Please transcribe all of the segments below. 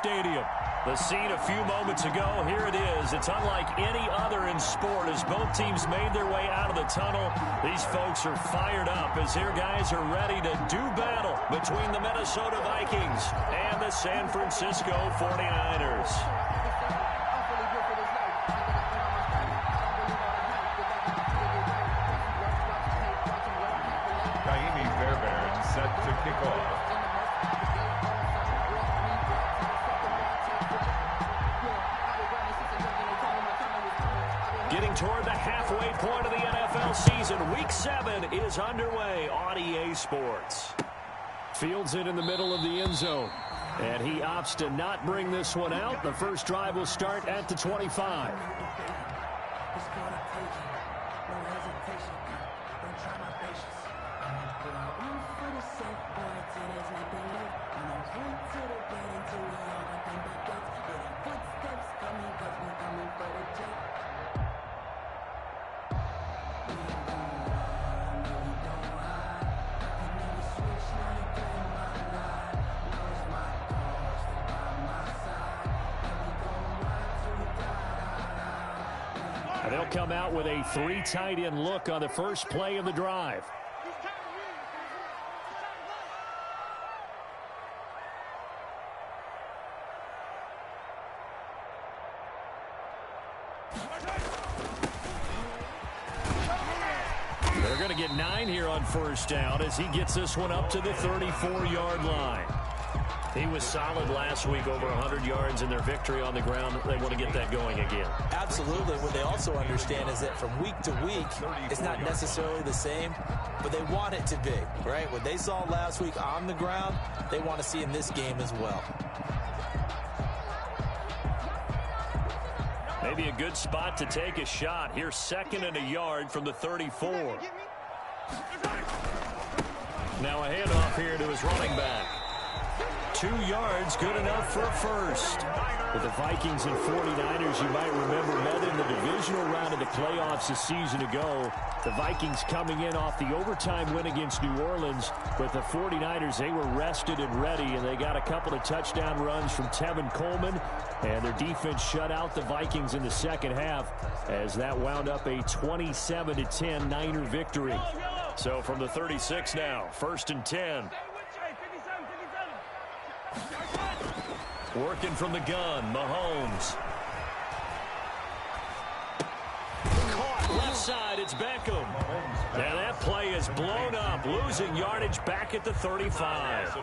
Stadium. The scene a few moments ago, here it is. It's unlike any other in sport as both teams made their way out of the tunnel. These folks are fired up as their guys are ready to do battle between the Minnesota Vikings and the San Francisco 49ers. Raheem Fairbairn set to kick off. Getting toward the halfway point of the NFL season, Week 7 is underway on EA Sports. Fields it in the middle of the end zone, and he opts to not bring this one out. The first drive will start at the 25. They'll come out with a 3 tight end look on the first play of the drive. They're going to get 9 here on first down as he gets this one up to the 34-yard line. He was solid last week, over 100 yards in their victory on the ground. They want to get that going again. Absolutely. What they also understand is that from week to week, it's not necessarily the same, but they want it to be, right? What they saw last week on the ground, they want to see in this game as well. Maybe a good spot to take a shot. Here's 2nd and a yard from the 34. Now a handoff here to his running back. 2 yards, good enough for a first. With the Vikings and 49ers, you might remember, met in the divisional round of the playoffs a season ago. The Vikings coming in off the overtime win against New Orleans. But the 49ers, they were rested and ready, and they got a couple of touchdown runs from Tevin Coleman. And their defense shut out the Vikings in the second half as that wound up a 27-10 Niner victory. So from the 36 now, 1st and 10. Working from the gun, Mahomes. Caught left side, it's Beckham. Now that play is blown up, losing yardage back at the 35.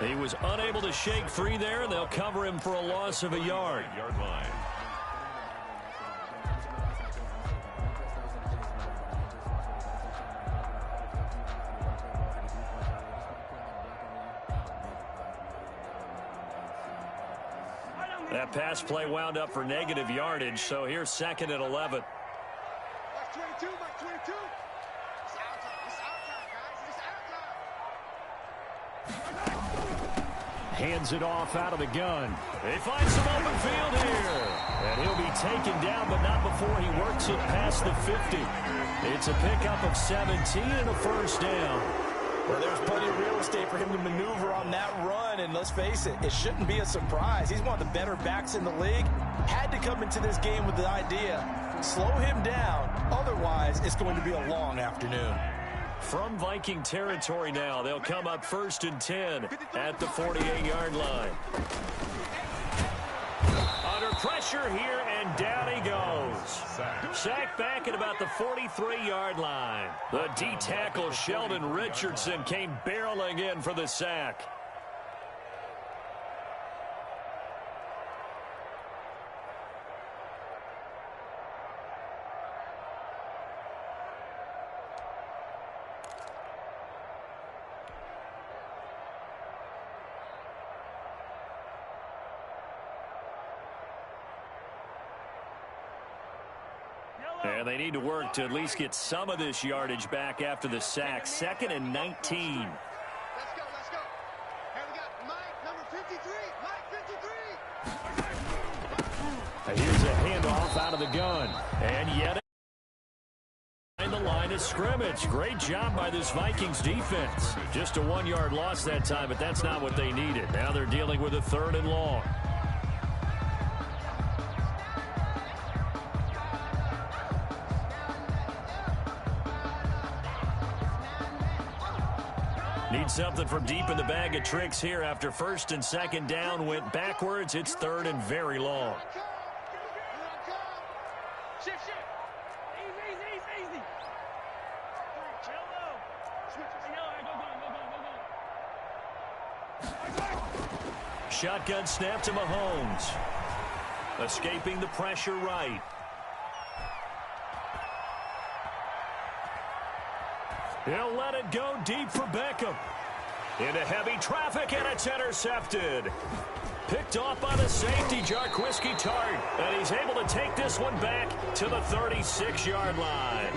He was unable to shake free there, and they'll cover him for a loss of a yard. That pass play wound up for negative yardage, so here's 2nd and 11. Hands it off out of the gun. They find some open field here. And he'll be taken down, but not before he works it past the 50. It's a pickup of 17 and a first down. Well, there's plenty of real estate for him to maneuver on that run, and let's face it, it shouldn't be a surprise. He's one of the better backs in the league. Had to come into this game with the idea, slow him down, otherwise it's going to be a long afternoon. From Viking territory now, they'll come up 1st and 10 at the 48-yard line. Under pressure here, and down he goes. Sacked back at about the 43-yard line. The D-tackle Sheldon Richardson came barreling in for the sack. And they need to work to at least get some of this yardage back after the sack. 2nd and 19. Let's go. Here we got Mike, number 53. Mike, 53. Here's a handoff out of the gun. And yet in the line of scrimmage. Great job by this Vikings defense. Just a 1-yard loss that time, but that's not what they needed. Now they're dealing with a 3rd and long. Need something from deep in the bag of tricks here after first and second down went backwards. It's third and very long. Shift. Easy. Shotgun snap to Mahomes. Escaping the pressure right. He'll let it go deep for Beckham. Into heavy traffic, and it's intercepted. Picked off by the safety, Jarquiski Tart. And he's able to take this one back to the 36-yard line.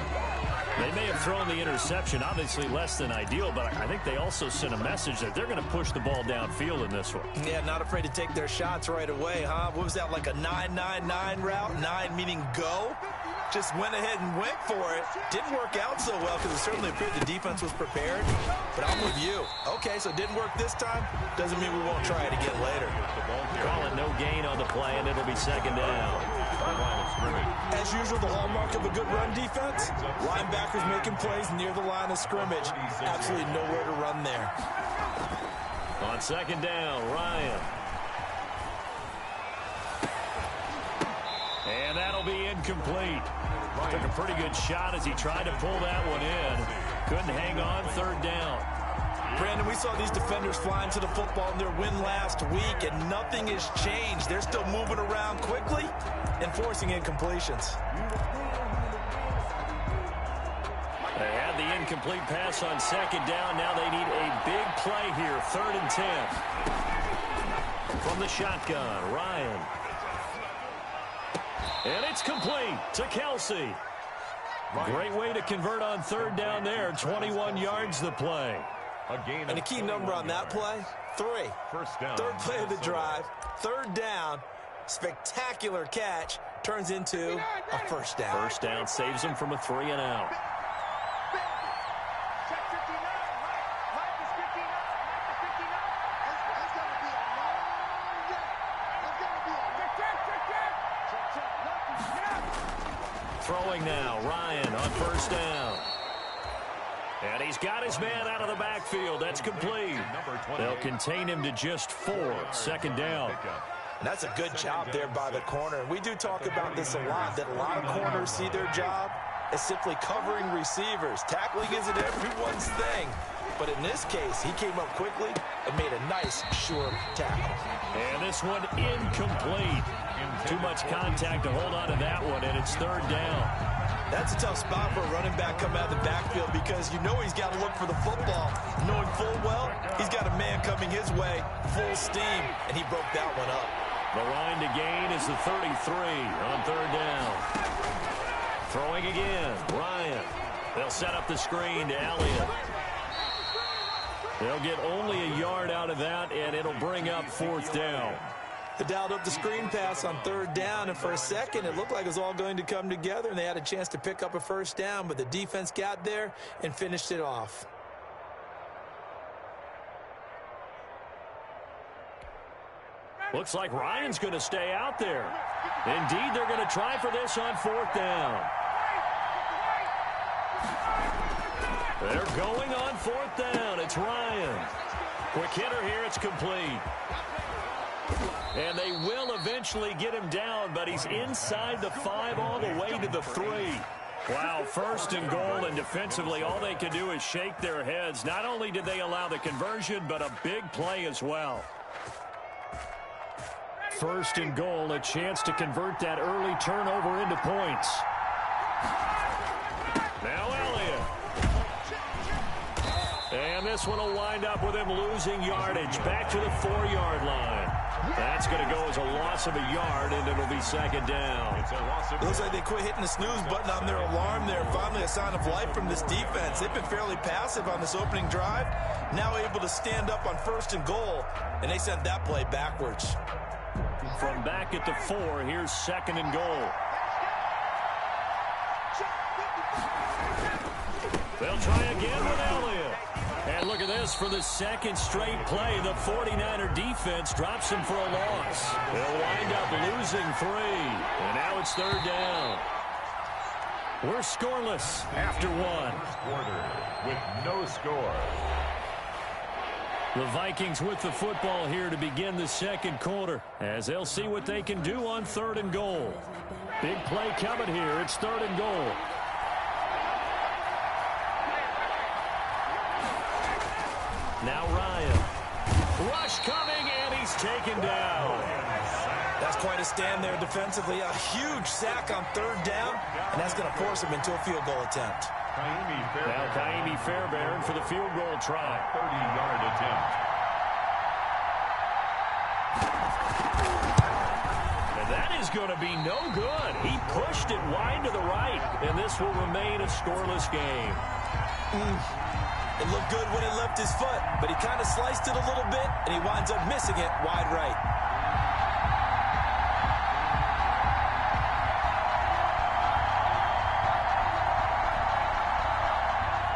They may have thrown the interception, obviously less than ideal, but I think they also sent a message that they're going to push the ball downfield in this one. Yeah, not afraid to take their shots right away, huh? What was that, like a 9-9-9 route? 9 meaning go? Just went ahead and went for it. Didn't work out so well because it certainly appeared the defense was prepared. But I'm with you. Okay, so it didn't work this time. Doesn't mean we won't try it again later. Call it no gain on the play, and it'll be second down. As usual, the hallmark of a good run defense, linebackers making plays near the line of scrimmage. Absolutely nowhere to run there. On second down, Ryan. And that'll be incomplete. Took a pretty good shot as he tried to pull that one in. Couldn't hang on, third down. Brandon, we saw these defenders flying to the football in their win last week, and nothing has changed. They're still moving around quickly and forcing incompletions. They had the incomplete pass on second down. Now they need a big play here, 3rd and 10. From the shotgun, Ryan. And it's complete to Kelsey. Great way to convert on third down there. 21 yards the play. And the key number on that play, 3. First down. Third play of the drive, third down, spectacular catch, turns into a first down. First down saves him from a 3 and out. Check 59. Mike is 59. Mike is 59. That's going to be a long day. That's going to be a check. Throwing now, Ryan on first down. And he's got his man out of the backfield. That's complete. They'll contain him to just 4. Second down. And that's a good job there by the corner. We do talk about this a lot, that a lot of corners see their job as simply covering receivers. Tackling isn't everyone's thing. But in this case, he came up quickly and made a nice, sure tackle. And this one incomplete. Too much contact to hold on to that one, and it's third down. That's a tough spot for a running back coming out of the backfield because you know he's got to look for the football, knowing full well he's got a man coming his way, full steam, and he broke that one up. The line to gain is the 33 on third down. Throwing again, Ryan. They'll set up the screen to Elliott. They'll get only a yard out of that, and it'll bring up fourth down. They dialed up the screen pass on third down, and for a second it looked like it was all going to come together, and they had a chance to pick up a first down, but the defense got there and finished it off. Looks like Ryan's going to stay out there. Indeed, they're going to try for this on fourth down. They're going on fourth down. It's Ryan. Quick hitter here. It's complete. And they will eventually get him down, but he's inside the 5 all the way to the 3. Wow, first and goal, and defensively all they can do is shake their heads. Not only did they allow the conversion, but a big play as well. First and goal, a chance to convert that early turnover into points. Now Elliott. And this one will wind up with him losing yardage back to the 4-yard line. That's going to go as a loss of a yard, and it'll be second down. Looks like they quit hitting the snooze button on their alarm there. Finally a sign of life from this defense. They've been fairly passive on this opening drive. Now able to stand up on first and goal, and they sent that play backwards. From back at the 4, here's second and goal. They'll try again with Elliott. And look at this, for the second straight play, the 49er defense drops him for a loss. They'll wind up losing 3, and now it's third down. We're scoreless after 1. Quarter with no score. The Vikings with the football here to begin the second quarter as they'll see what they can do on 3rd and goal. Big play coming here. It's 3rd and goal. Now Ryan. Rush coming, and he's taken down. That's quite a stand there defensively. A huge sack on 3rd down, and that's going to force him into a field goal attempt. Now Kaimi Fairbairn for the field goal try. 30-yard attempt. And that is going to be no good. He pushed it wide to the right, and this will remain a scoreless game. It looked good when it left his foot, but he kind of sliced it a little bit, and he winds up missing it wide right.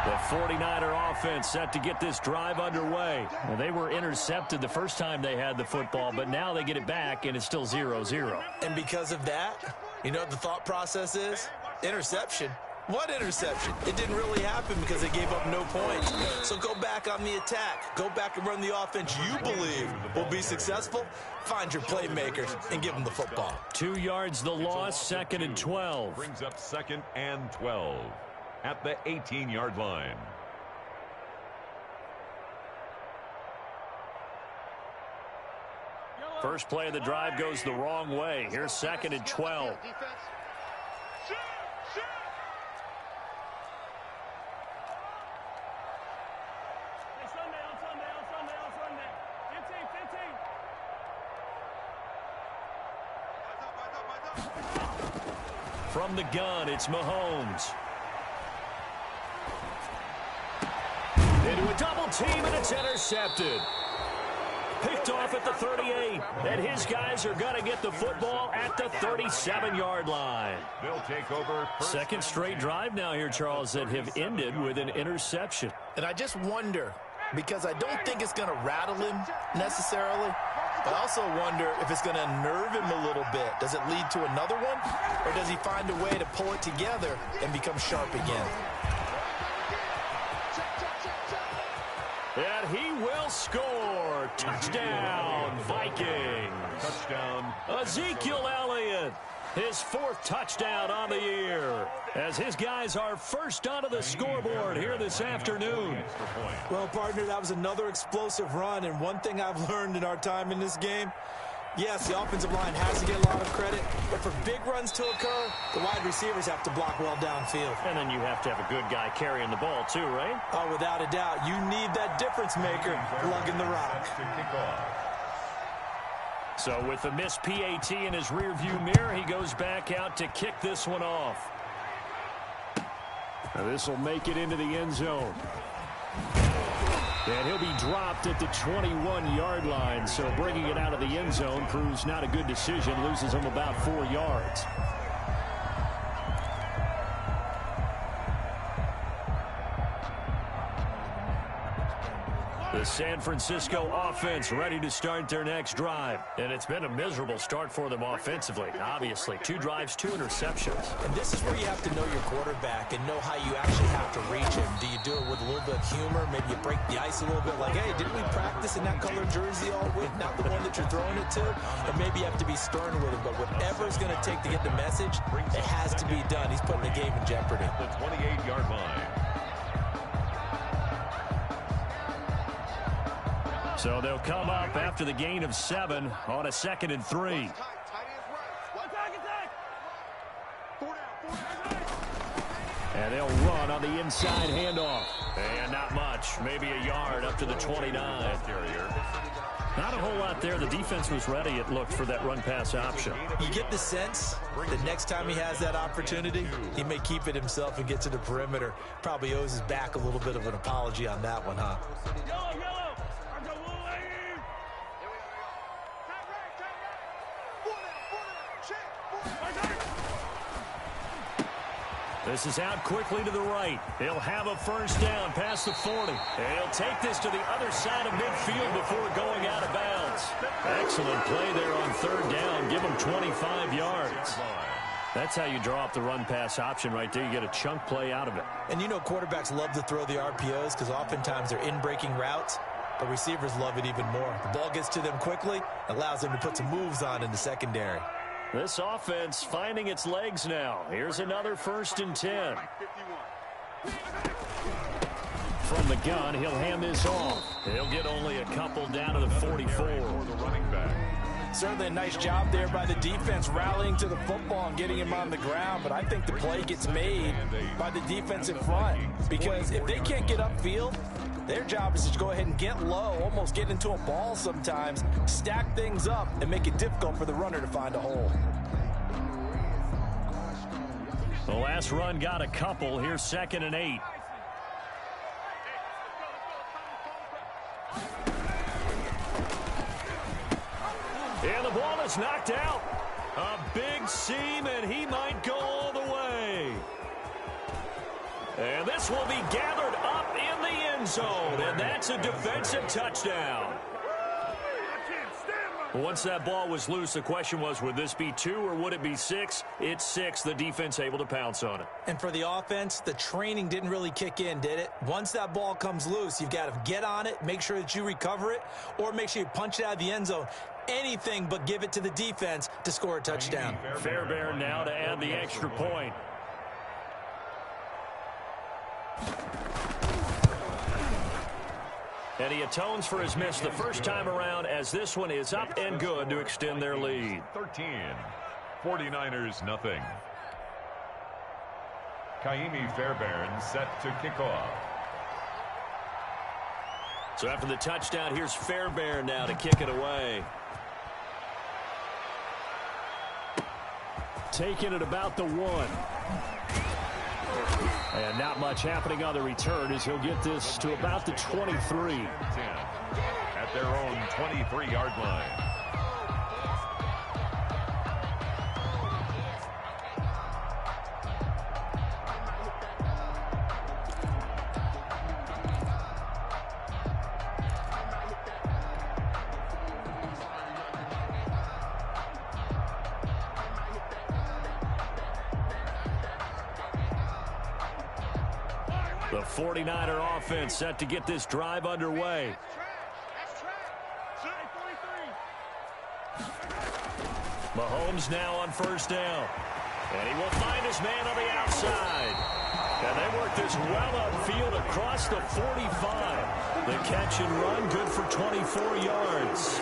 The 49er offense set to get this drive underway. Well, they were intercepted the first time they had the football, but now they get it back, and it's still 0-0. And because of that, you know what the thought process is? Interception. What interception? It didn't really happen because they gave up no points. So go back on the attack. Go back and run the offense you believe will be successful. Find your playmakers and give them the football. 2 yards the loss, 2nd and 12. Brings up 2nd and 12 at the 18-yard line. First play of the drive goes the wrong way. Here's 2nd and 12. From the gun, it's Mahomes. Into a double team, and it's intercepted. Picked off at the 38, and his guys are going to get the football at the 37-yard line. They'll take over. Second straight drive now here, Charles, that have ended with an interception. And I just wonder, because I don't think it's going to rattle him necessarily, I also wonder if it's going to unnerve him a little bit. Does it lead to another one, or does he find a way to pull it together and become sharp again? And he will score. Touchdown, Vikings. Touchdown. Ezekiel Elliott, his 4th touchdown on the year, as his guys are first onto the scoreboard here this afternoon. Well, partner, that was another explosive run, and one thing I've learned in our time in this game, yes, the offensive line has to get a lot of credit, but for big runs to occur, the wide receivers have to block well downfield. And then you have to have a good guy carrying the ball too, right? Oh, without a doubt. You need that difference maker lugging the rock. So with the missed PAT in his rearview mirror, he goes back out to kick this one off. Now this will make it into the end zone. And he'll be dropped at the 21-yard line, so bringing it out of the end zone proves not a good decision, loses him about 4 yards. The San Francisco offense ready to start their next drive. And it's been a miserable start for them offensively, obviously. 2 drives, 2 interceptions. And this is where you have to know your quarterback and know how you actually have to reach him. Do you do it with a little bit of humor? Maybe you break the ice a little bit like, hey, didn't we practice in that color jersey all week? Not the one that you're throwing it to? And maybe you have to be stern with him. But whatever it's going to take to get the message, it has to be done. He's putting the game in jeopardy. The 28-yard line. So they'll come up after the gain of 7 on a 2nd and 3. And they'll run on the inside handoff. And not much. Maybe a yard up to the 29. Not a whole lot there. The defense was ready, it looked, for that run-pass option. You get the sense that next time he has that opportunity, he may keep it himself and get to the perimeter. Probably owes his back a little bit of an apology on that one, huh? This is out quickly to the right. He'll have a first down past the 40. And he'll take this to the other side of midfield before going out of bounds. Excellent play there on 3rd down. Give him 25 yards. That's how you draw up the run-pass option right there. You get a chunk play out of it. And you know quarterbacks love to throw the RPOs because oftentimes they're in-breaking routes. but receivers love it even more. The ball gets to them quickly, allows them to put some moves on in the secondary. This offense finding its legs now. Here's another 1st and 10. From the gun, he'll hand this off. He'll get only a couple down to the 44. The running back. Certainly a nice job there by the defense rallying to the football and getting him on the ground, but I think the play gets made by the defensive front, because if they can't get upfield, their job is to go ahead and get low, almost get into a ball sometimes, stack things up, and make it difficult for the runner to find a hole. The last run got a couple. Here's 2nd and 8. And the ball is knocked out. A big seam, and he might go all the way. And this will be gathered up in the end zone, and that's a defensive touchdown. Once that ball was loose, the question was, would this be 2 or would it be 6? It's 6. The defense able to pounce on it. And for the offense, the training didn't really kick in, did it? Once that ball comes loose, you've got to get on it, make sure that you recover it, or make sure you punch it out of the end zone. Anything but give it to the defense to score a touchdown. Fairbairn now to add the extra point. And he atones for his miss the first time around, as this one is up and good to extend their lead. 13. 49ers nothing. Kaimi Fairbairn set to kick off. So after the touchdown, here's Fairbairn now to kick it away. Taking it about the 1. And not much happening on the return as he'll get this to about the 23. 10 at their own 23-yard line. The 49er offense set to get this drive underway. Mahomes now on 1st down. And he will find his man on the outside. And they work this well upfield across the 45. The catch and run good for 24 yards.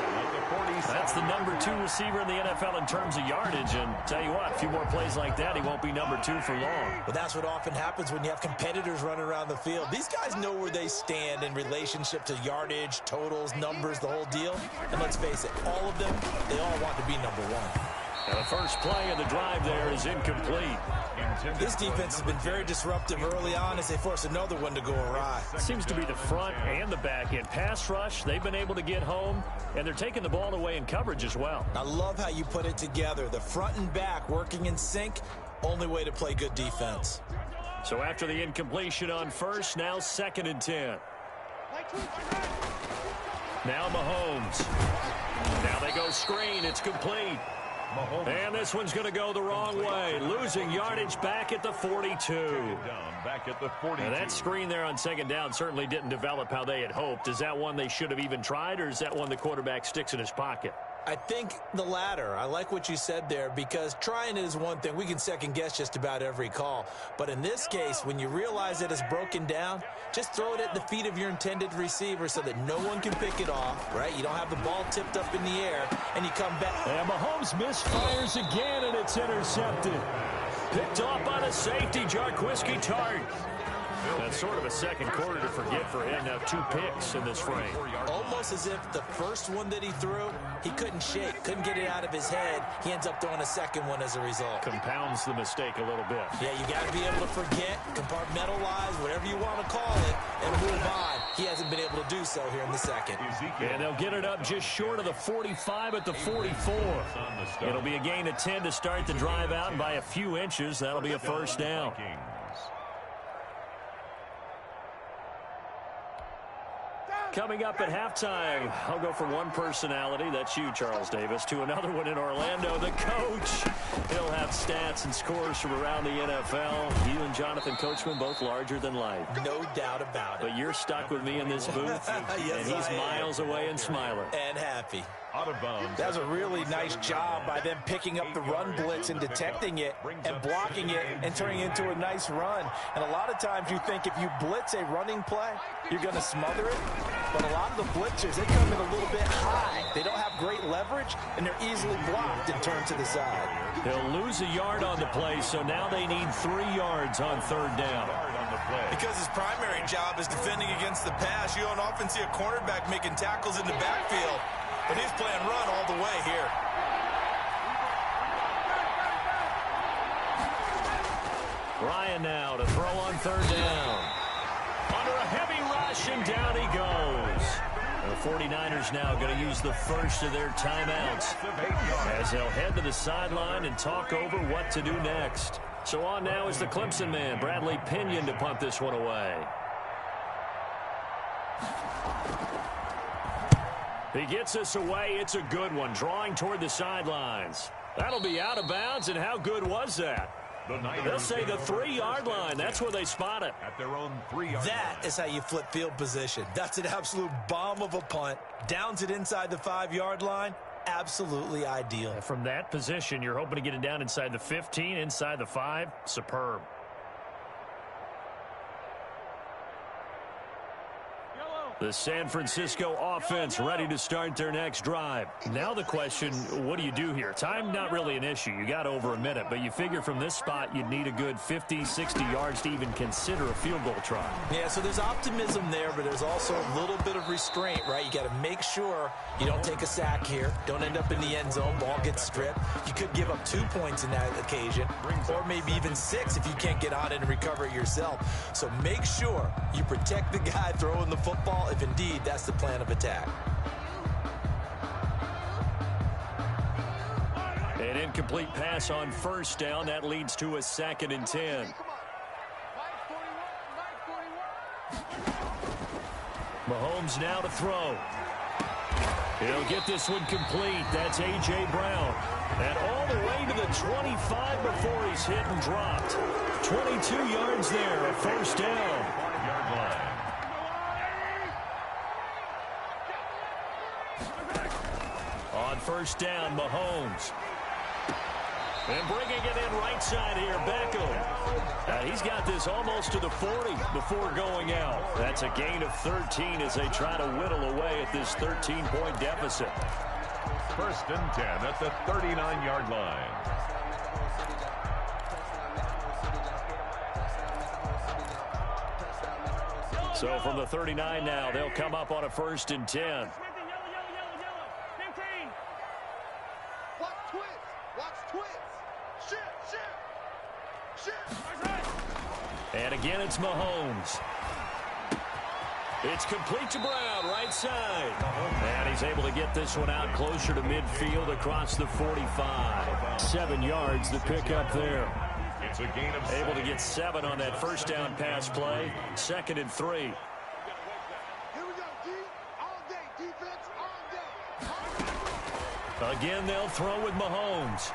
That's the number 2 receiver in the NFL in terms of yardage. And tell you what, a few more plays like that, he won't be number 2 for long. But that's what often happens when you have competitors running around the field. These guys know where they stand in relationship to yardage, totals, numbers, the whole deal. And let's face it, all of them, they all want to be number 1. And the first play of the drive there is incomplete. This defense has been very disruptive early on as they force another one to go awry. Seems to be the front and the back end. Pass rush, they've been able to get home, and they're taking the ball away in coverage as well. I love how you put it together. The front and back working in sync, only way to play good defense. So after the incompletion on 1st, now 2nd and 10. Now Mahomes. Now they go screen. It's complete. And this one's going to go the wrong way. Losing yardage back at the 42. Back at the 42. And that screen there on 2nd down certainly didn't develop how they had hoped. Is that one they should have even tried, or is that one the quarterback sticks in his pocket? I think the latter. I like what you said there, because trying it is one thing. We can second guess just about every call. But in this case, when you realize that it's broken down, just throw it at the feet of your intended receiver so that no one can pick it off, right? You don't have the ball tipped up in the air, and you come back. And Mahomes misfires again, and it's intercepted. Picked off by the safety, Jarquiski Tart. That's sort of a second quarter to forget for him. Now 2 picks in this frame. Almost as if the first one that he threw, he couldn't shake, couldn't get it out of his head. He ends up throwing a second one as a result. Compounds the mistake a little bit. Yeah, you got to be able to forget, compartmentalize, whatever you want to call it, and move on. He hasn't been able to do so here in the second. And they'll get it up just short of the 45 at the 44. It'll be a gain of 10 to start the drive out, and by a few inches, that'll be a 1st down. Coming up at halftime, I'll go from one personality, that's you, Charles Davis, to another one in Orlando, the coach. He'll have stats and scores from around the NFL. You and Jonathan Coachman both larger than life. No doubt about it. But you're stuck with me in this booth, Yes, and he's miles away and smiling. And happy. Out of bounds. That was a really nice job by them picking up the run blitz and detecting it and blocking it and turning it into a nice run. And a lot of times you think if you blitz a running play, you're going to smother it. But a lot of the blitzers, they come in a little bit high. They don't have great leverage, and they're easily blocked and turned to the side. They'll lose a yard on the play, so now they need 3 yards on third down. Because his primary job is defending against the pass. You don't often see a cornerback making tackles in the backfield. But he's playing run all the way here. Ryan now to throw on third down. Under a heavy rush, and down he goes. The 49ers now going to use the first of their timeouts as they'll head to the sideline and talk over what to do next. So on now is the Clemson man, Bradley Pinion, to punt this one away. He gets us away. It's a good one, drawing toward the sidelines. That'll be out of bounds, and how good was that? They'll say the 3-yard line. That's where they spot it. At their own 3-yard That is how you flip field position. That's an absolute bomb of a punt. Downs it inside the 5-yard line. Absolutely ideal. From that position, you're hoping to get it down inside the 15, inside the 5. Superb. The San Francisco offense ready to start their next drive. Now the question, what do you do here? Time not really an issue. You got over a minute, but you figure from this spot you'd need a good 50, 60 yards to even consider a field goal try. Yeah, so there's optimism there, but there's also a little bit of restraint, right? You got to make sure you don't take a sack here. Don't end up in the end zone. Ball gets stripped. You could give up 2 points in that occasion, or maybe even 6 if you can't get on it and recover it yourself. So make sure you protect the guy throwing the football if indeed that's the plan of attack. An incomplete pass on first down. That leads to a 2nd and 10. Mahomes now to throw. He'll get this one complete. That's A.J. Brown. And all the way to the 25 before he's hit and dropped. 22 yards there, a first down. 5-yard line. On first down, Mahomes. And bringing it in right side here, Beckham. He's got this almost to the 40 before going out. That's a gain of 13 as they try to whittle away at this 13-point deficit. 1st and 10 at the 39-yard line. So from the 39 now, they'll come up on a 1st and 10. And again, it's Mahomes. It's complete to Brown, right side. And he's able to get this one out closer to midfield across the 45. 7 yards to pick up there. It's a gain of Able to get 7 on that first down pass play. 2nd and 3. Here we go, D. All day. Defense all day. Again, they'll throw with Mahomes.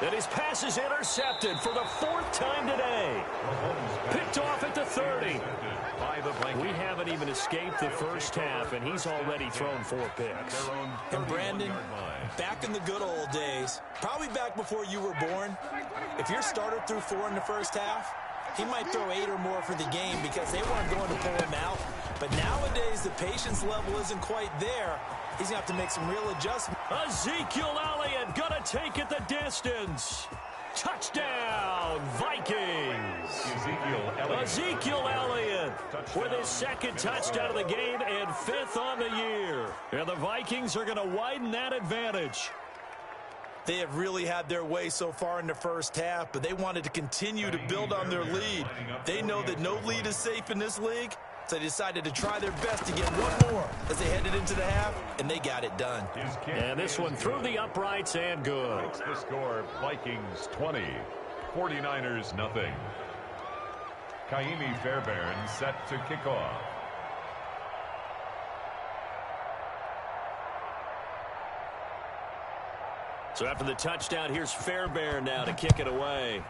And his pass is intercepted for the 4th time today. Picked off at the 30. We haven't even escaped the first half, and he's already thrown 4 picks. And Brandon, back in the good old days, probably back before you were born, if your starter threw 4 in the first half, he might throw 8 or more for the game because they weren't going to pull him out. But nowadays, the patience level isn't quite there. He's going to have to make some real adjustments. Ezekiel Elliott gonna take it the distance. Touchdown, Vikings. Ezekiel Elliott with his 2nd touchdown of the game and 5th on the year. And the Vikings are going to widen that advantage. They have really had their way so far in the first half, but they wanted to continue to build on their lead. They know that no lead is safe in this league, so they decided to try their best to get one more as they headed into the half, and they got it done. And this one through the uprights and good. Makes the score Vikings 20, 49ers nothing. Kaimi Fairbairn set to kick off. So after the touchdown, here's Fairbairn now to kick it away.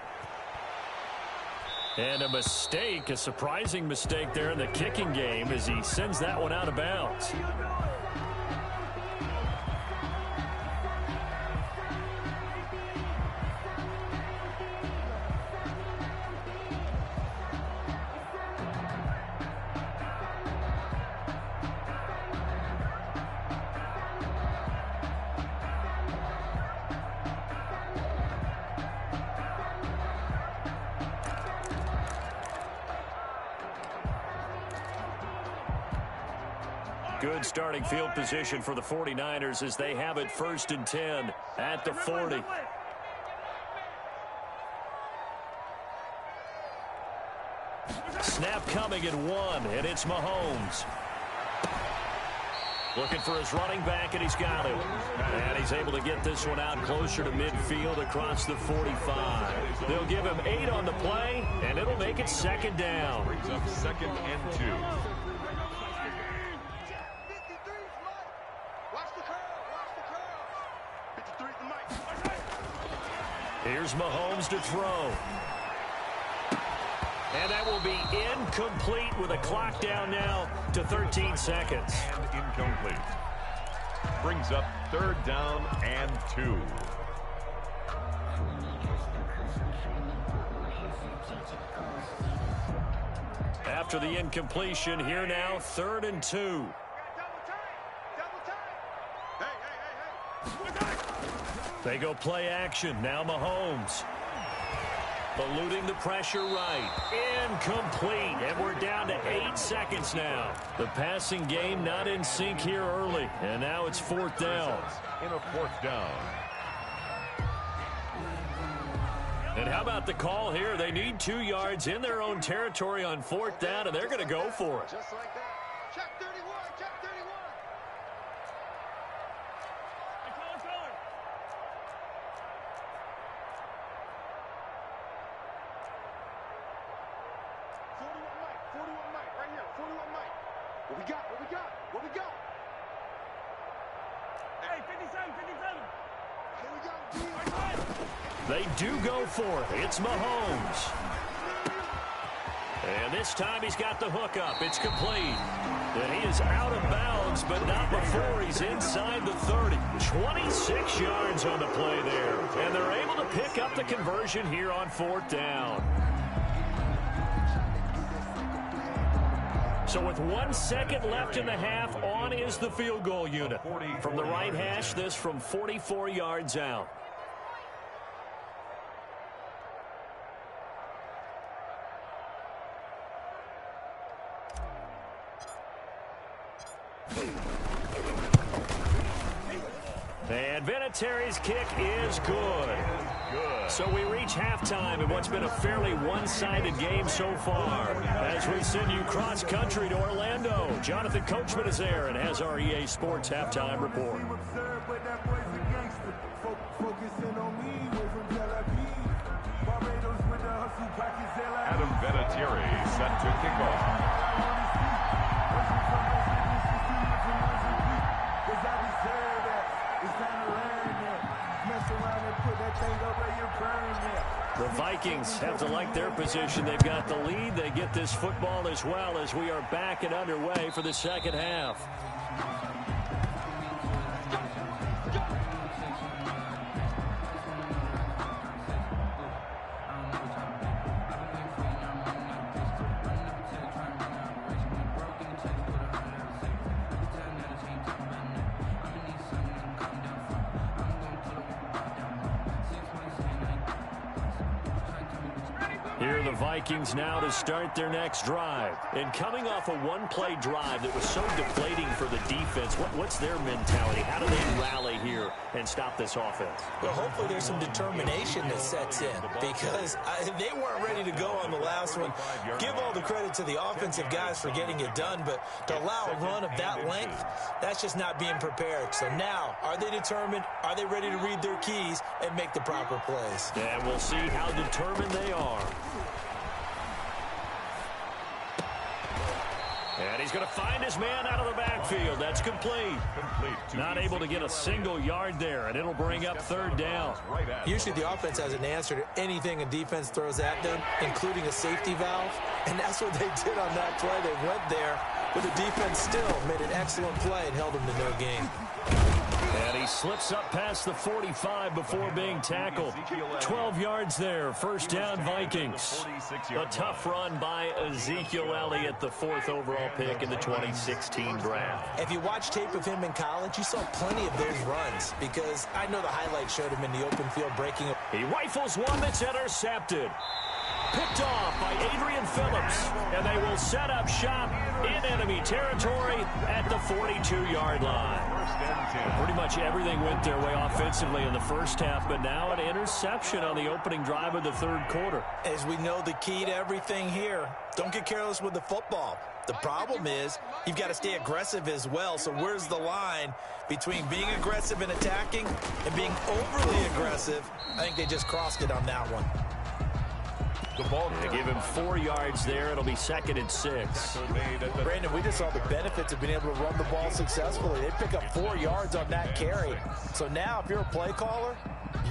And a mistake, a surprising mistake there in the kicking game as he sends that one out of bounds. Good starting field position for the 49ers as they have it 1st and 10 at the 40. Snap coming at 1, and it's Mahomes. Looking for his running back, and he's got him. And he's able to get this one out closer to midfield across the 45. They'll give him 8 on the play, and it'll make it 2nd down. Brings up 2nd and 2. Here's Mahomes to throw. And that will be incomplete with a clock down now to 13 seconds. And incomplete. Brings up 3rd down and 2. After the incompletion, here now, 3rd and 2. They go play action. Now Mahomes. Eluding the pressure right. Incomplete. And we're down to 8 seconds now. The passing game not in sync here early. And now it's 4th down. In a 4th down. And how about the call here? They need 2 yards in their own territory on 4th down, and they're going to go for it. Just like that. Check 31, check 31. What we got? What we got? What we got? Hey, 57, 57. Here we go. They do go for it. It's Mahomes. And this time he's got the hook up. It's complete. And he is out of bounds, but not before he's inside the 30. 26 yards on the play there. And they're able to pick up the conversion here on 4th down. So with 1 second left in the half, on is the field goal unit. From the right hash, this from 44 yards out. And Vinatieri's kick is good. So we reach halftime in what's been a fairly one-sided game so far. As we send you cross-country to Orlando, Jonathan Coachman is there and has our EA Sports halftime report. Adam Vinatieri set to kick off. The Vikings have to like their position. They've got the lead. They get this football as well as we are back and underway for the second half. Here are the Vikings now to start their next drive. And coming off a one-play drive that was so deflating for the defense, what's their mentality? How do they rally here and stop this offense? Well, hopefully there's some determination that sets in because they weren't ready to go on the last one. Give all the credit to the offensive guys for getting it done, but to allow a run of that length, that's just not being prepared. So now, are they determined? Are they ready to read their keys and make the proper plays? And we'll see how determined they are. And he's going to find his man out of the backfield. That's complete. Not able to get a single yard there, and it'll bring up third down. Usually the offense has an answer to anything a defense throws at them, including a safety valve. And that's what they did on that play. They went there, but the defense still made an excellent play and held them to no gain. And he slips up past the 45 before being tackled. 12 yards there. First down, Vikings. A tough run by Ezekiel Elliott, the 4th overall pick in the 2016 draft. If you watch tape of him in college, you saw plenty of those runs because I know the highlights showed him in the open field breaking. He rifles one that's intercepted. Picked off by Adrian Phillips, and they will set up shop in enemy territory at the 42-yard line. Pretty much everything went their way offensively in the first half, but now an interception on the opening drive of the third quarter. As we know, the key to everything here, don't get careless with the football. The problem is you've got to stay aggressive as well. So where's the line between being aggressive and attacking and being overly aggressive? I think they just crossed it on that one. They give him 4 yards there. It'll be 2nd and 6. Brandon, we just saw the benefits of being able to run the ball successfully. They pick up 4 yards on that carry. So now if you're a play caller,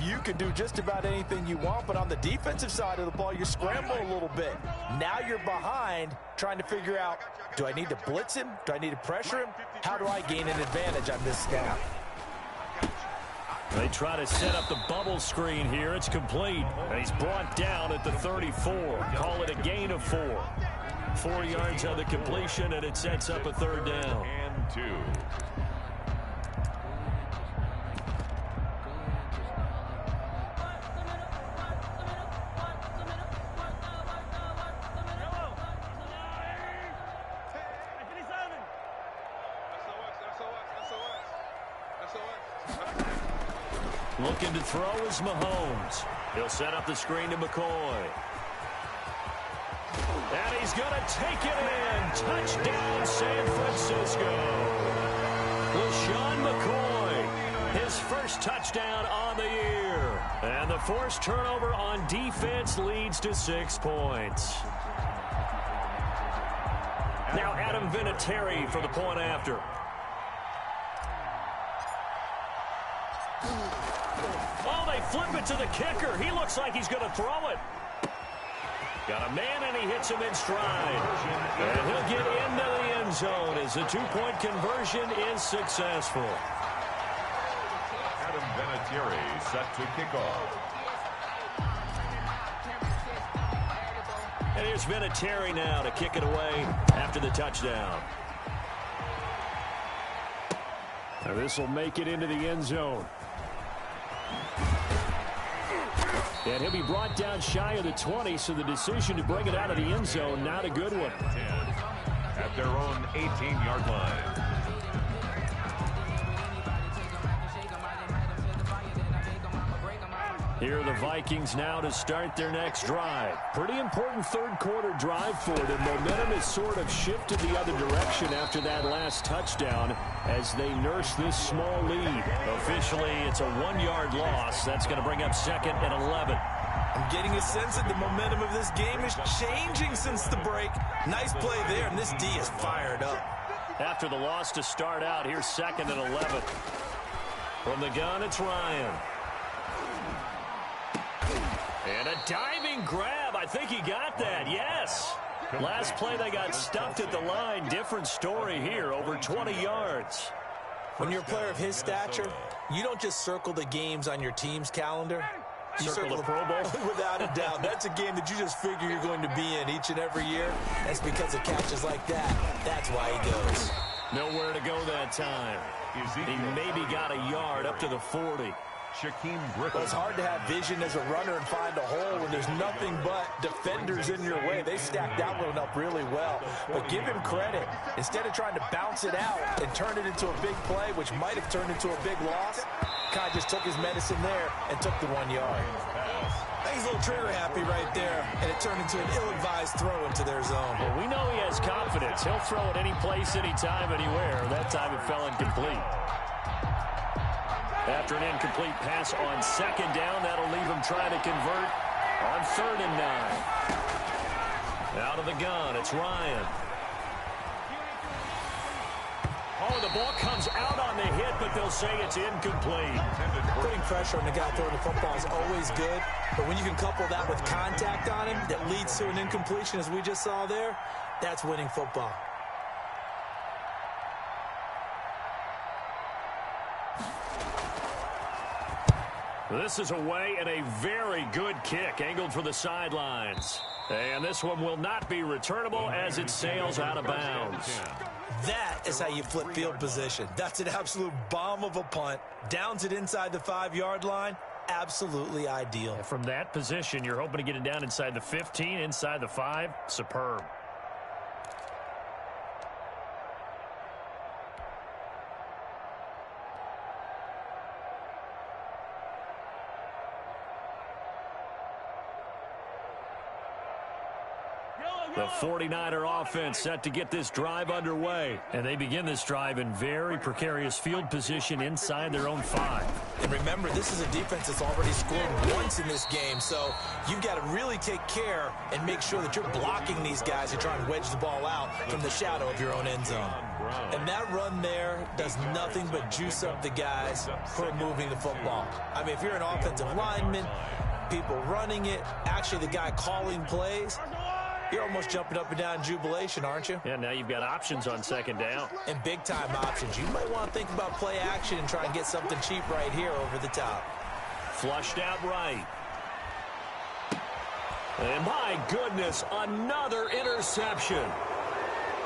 you can do just about anything you want. But on the defensive side of the ball, you're scrambling a little bit. Now you're behind trying to figure out, do I need to blitz him? Do I need to pressure him? How do I gain an advantage on this snap? They try to set up the bubble screen here. It's complete. And he's brought down at the 34. Call it a gain of 4. 4 yards on the completion, and it sets up a third down. And 2. Looking to throw is Mahomes. He'll set up the screen to McCoy. And he's going to take it in. Touchdown, San Francisco. LaShawn McCoy, his first touchdown on the year. And the forced turnover on defense leads to 6 points. Now Adam Vinatieri for the point after. Oh, they flip it to the kicker. He looks like he's going to throw it. Got a man, and he hits him in stride. And he'll get into the end zone as the 2-point conversion is successful. Adam Vinatieri set to kick off. And here's Vinatieri now to kick it away after the touchdown. Now this will make it into the end zone. And he'll be brought down shy of the 20, so the decision to bring it out of the end zone, not a good one. At their own 18-yard line. Here are the Vikings now to start their next drive. Pretty important third quarter drive for them. Momentum has sort of shifted the other direction after that last touchdown as they nurse this small lead. Officially, it's a 1-yard loss. That's going to bring up 2nd and 11. I'm getting a sense that the momentum of this game is changing since the break. Nice play there, and this D is fired up. After the loss to start out, here's 2nd and 11. From the gun, it's Ryan. And a diving grab. I think he got that. Yes. Last play, they got stuffed at the line. Different story here. Over 20 yards. When you're a player of his stature, you don't just circle the games on your team's calendar. You circle the Pro Bowl? Without a doubt. That's a game that you just figure you're going to be in each and every year. That's because of catches like that. That's why he goes. Nowhere to go that time. He maybe got a yard up to the 40. Shaquem Griffin. Well, it's hard to have vision as a runner and find a hole when there's nothing but defenders in your way. They stacked that one up really well. But give him credit. Instead of trying to bounce it out and turn it into a big play, which might have turned into a big loss, Kai just took his medicine there and took the 1 yard. He's a little trigger happy right there, and it turned into an ill-advised throw into their zone. Well, we know he has confidence. He'll throw it any place, anytime, anywhere. That time it fell incomplete. After an incomplete pass on 2nd down, that'll leave him trying to convert on 3rd and 9. Out of the gun, it's Ryan. Oh, the ball comes out on the hit, but they'll say it's incomplete. Putting pressure on the guy throwing the football is always good, but when you can couple that with contact on him that leads to an incompletion, as we just saw there, that's winning football. This is away and a very good kick angled for the sidelines. And this one will not be returnable as it sails out of bounds. That is how you flip field position. That's an absolute bomb of a punt. Downs it inside the 5-yard line. Absolutely ideal. From that position, you're hoping to get it down inside the 15, inside the 5. Superb. The 49er offense set to get this drive underway. And they begin this drive in very precarious field position inside their own 5. And remember, this is a defense that's already scored once in this game, so you've got to really take care and make sure that you're blocking these guys who try and wedge the ball out from the shadow of your own end zone. And that run there does nothing but juice up the guys who are moving the football. I mean, if you're an offensive lineman, people running it, actually the guy calling plays, you're almost jumping up and down in jubilation, aren't you? Yeah, now you've got options on second down. And big-time options. You might want to think about play action and try and get something cheap right here over the top. Flushed out right. And my goodness, another interception.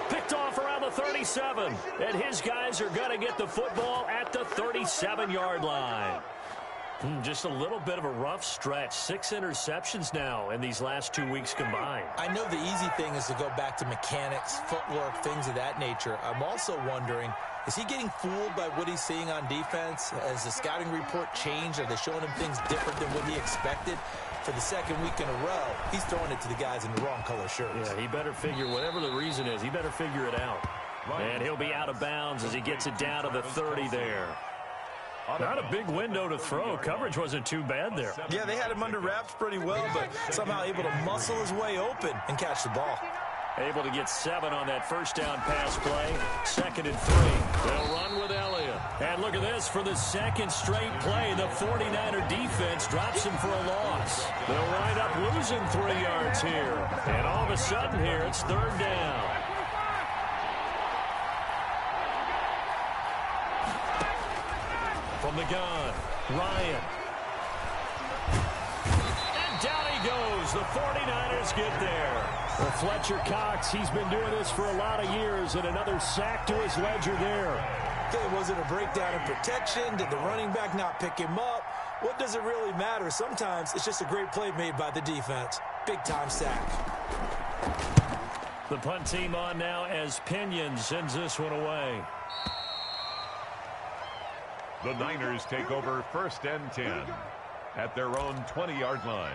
Picked off around the 37. And his guys are going to get the football at the 37-yard line. Just a little bit of a rough stretch. 6 interceptions now in these last 2 weeks combined. I know the easy thing is to go back to mechanics, footwork, things of that nature. I'm also wondering, is he getting fooled by what he's seeing on defense? Has the scouting report changed? Are they showing him things different than what he expected? For the second week in a row, he's throwing it to the guys in the wrong color shirts. Yeah, he better figure, whatever the reason is, he better figure it out. And he'll be out of bounds as he gets it down to the 30 there. Not a big window to throw. Coverage wasn't too bad there. Yeah, they had him under wraps pretty well, but somehow able to muscle his way open and catch the ball. Able to get 7 on that first down pass play. 2nd and 3. They'll run with Elliott. And look at this. For the second straight play, the 49er defense drops him for a loss. They'll wind up losing 3 yards here. And all of a sudden here, it's 3rd down. From the gun, Ryan. And down he goes. The 49ers get there. Well, Fletcher Cox, he's been doing this for a lot of years, and another sack to his ledger there. Okay, was it a breakdown in protection? Did the running back not pick him up? What does it really matter? Sometimes it's just a great play made by the defense. Big-time sack. The punt team on now as Pinion sends this one away. The Niners take over 1st and 10 at their own 20-yard line.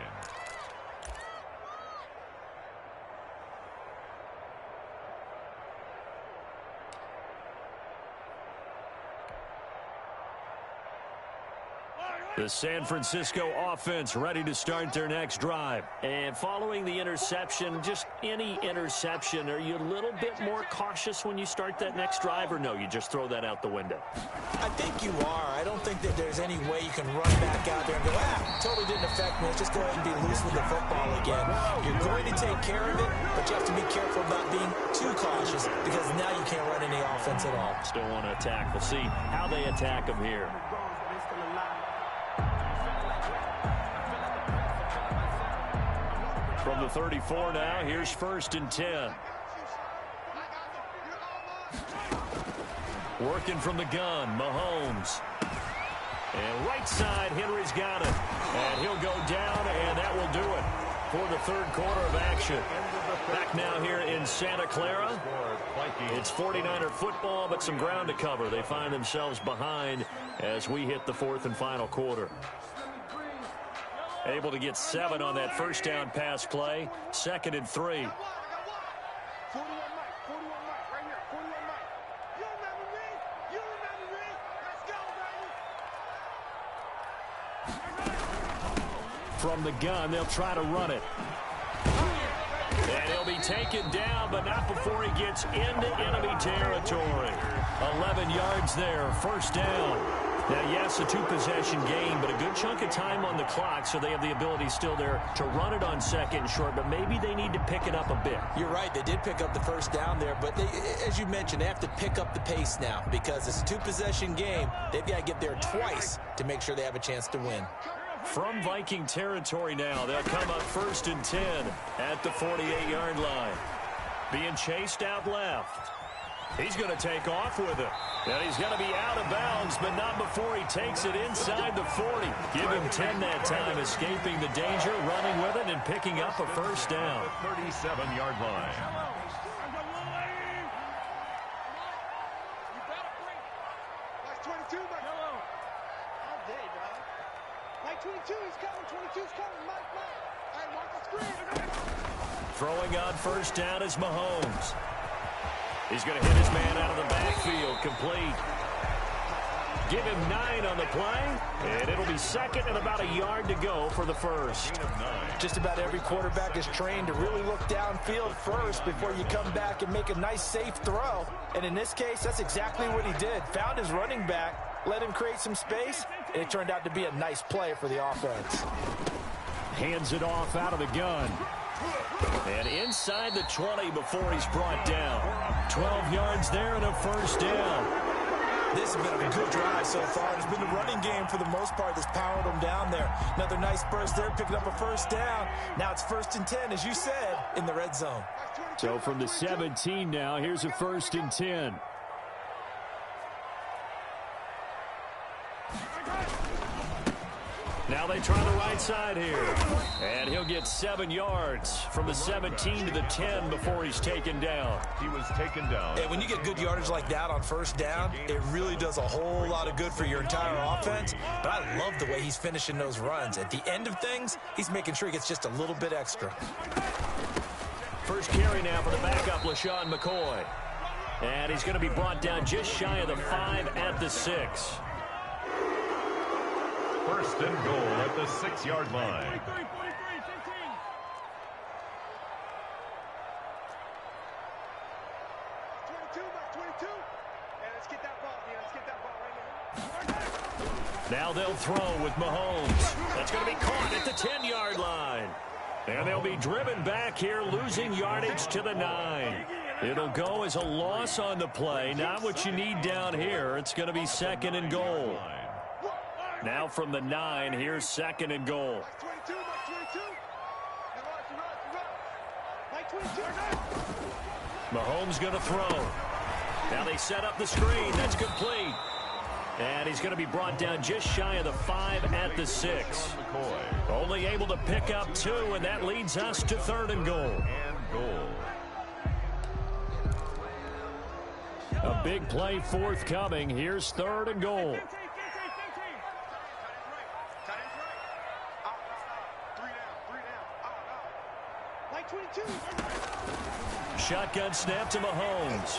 The San Francisco offense ready to start their next drive. And following the interception, just any interception, are you a little bit more cautious when you start that next drive, or no, you just throw that out the window? I think you are. I don't think that there's any way you can run back out there and go, totally didn't affect me. Let's just go ahead and be loose with the football again. You're going to take care of it, but you have to be careful about being too cautious because now you can't run any offense at all. Still want to attack. We'll see how they attack them here. From the 34 now, here's 1st and 10. Working from the gun, Mahomes. And right side, Henry's got it. And he'll go down, and that will do it for the 3rd quarter of action. Back now here in Santa Clara. It's 49er football, but some ground to cover. They find themselves behind as we hit the 4th and final quarter. Able to get 7 on that first down pass play. 2nd and 3. From the gun, they'll try to run it. And he'll be taken down, but not before he gets into enemy territory. 11 yards there, first down. Now, yes, a two-possession game, but a good chunk of time on the clock, so they have the ability still there to run it on second and short, but maybe they need to pick it up a bit. You're right. They did pick up the first down there, but they, as you mentioned, they have to pick up the pace now because it's a two-possession game. They've got to get there twice to make sure they have a chance to win. From Viking territory now, they'll come up 1st and 10 at the 48-yard line. Being chased out left. He's going to take off with it. And he's going to be out of bounds, but not before he takes it inside the 40. Give him 10 that time, escaping the danger, running with it, and picking up a first down. The 37-yard line. That's 22, Mike. Hello. All day, dog. Mike 22 is coming. 22 is coming. Mike. All right, mark the screen. Throwing on first down is Mahomes. He's going to hit his man out of the backfield, complete. Give him 9 on the play, and it'll be second and about a yard to go for the first. Just about every quarterback is trained to really look downfield first before you come back and make a nice, safe throw. And in this case, that's exactly what he did. Found his running back, let him create some space, and it turned out to be a nice play for the offense. Hands it off out of the gun. And inside the 20 before he's brought down. 12 yards there and a first down. This has been a good drive so far. It's been the running game for the most part that's powered them down there. Another nice burst there, picking up a first down. Now it's 1st and 10, as you said, in the red zone. So from the 17 now, here's a 1st and 10. Now they try the right side here. And he'll get 7 yards from the 17 to the 10 before he's taken down. He was taken down. And when you get good yardage like that on first down, it really does a whole lot of good for your entire offense. But I love the way he's finishing those runs. At the end of things, he's making sure he gets just a little bit extra. First carry now for the backup, LaShawn McCoy. And he's going to be brought down just shy of the 5 at the 6. 1st and goal at the 6-yard line. 22. And let's get that ball, man. Let's get that ball right now. Now they'll throw with Mahomes. That's going to be caught at the 10-yard line. And they'll be driven back here, losing yardage to the 9. It'll go as a loss on the play. Not what you need down here. It's going to be 2nd and goal. Now from the 9, here's 2nd and goal. 22. Mike 22. Mahomes going to throw. Now they set up the screen. That's complete. And he's going to be brought down just shy of the 5 at the 6. Only able to pick up 2, and that leads us to 3rd and goal. A big play forthcoming. Here's 3rd and goal. Shotgun snap to Mahomes.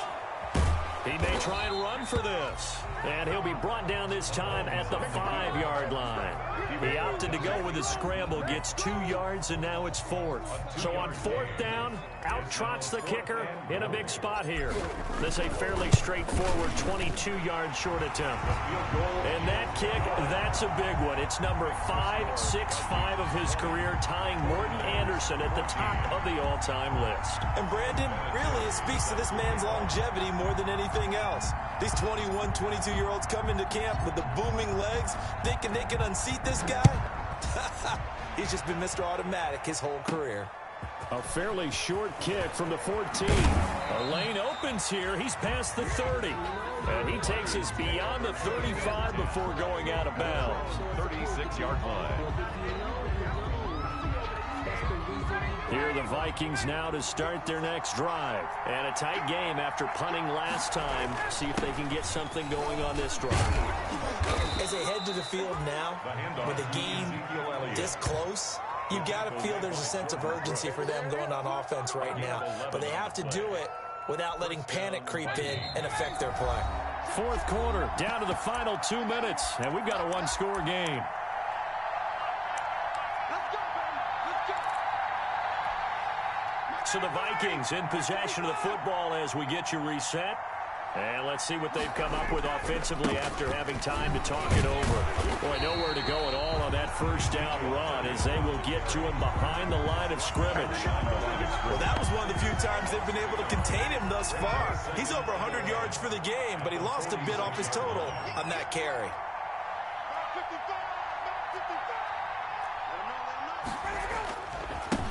He may try and run for this. And he'll be brought down this time at the 5-yard line. He opted to go with a scramble, gets 2 yards, and now it's 4th. So on 4th down, out trots the kicker in a big spot here. This is a fairly straightforward 22-yard short attempt. And that kick, that's a big one. It's number 565 of his career, tying Morten Andersen at the top of the all-time list. And Brandon, really, it speaks to this man's longevity more than anything else. These 21, 22-year-olds come into camp with the booming legs, thinking they can unseat this guy. He's just been Mr. Automatic his whole career. A fairly short kick from the 14. A lane opens here. He's past the 30. And he takes us beyond the 35 before going out of bounds. 36-yard line. Here are the Vikings now to start their next drive. And a tight game after punting last time. See if they can get something going on this drive. As they head to the field now, with the game this close, you've got to feel there's a sense of urgency for them going on offense right now. But they have to do it without letting panic creep in and affect their play. 4th quarter, down to the final 2 minutes. And we've got a one-score game. So the Vikings in possession of the football as we get you reset. And let's see what they've come up with offensively after having time to talk it over. Boy, nowhere to go at all on that first down run as they will get to him behind the line of scrimmage. Well, that was one of the few times they've been able to contain him thus far. He's over 100 yards for the game, but he lost a bit off his total on that carry.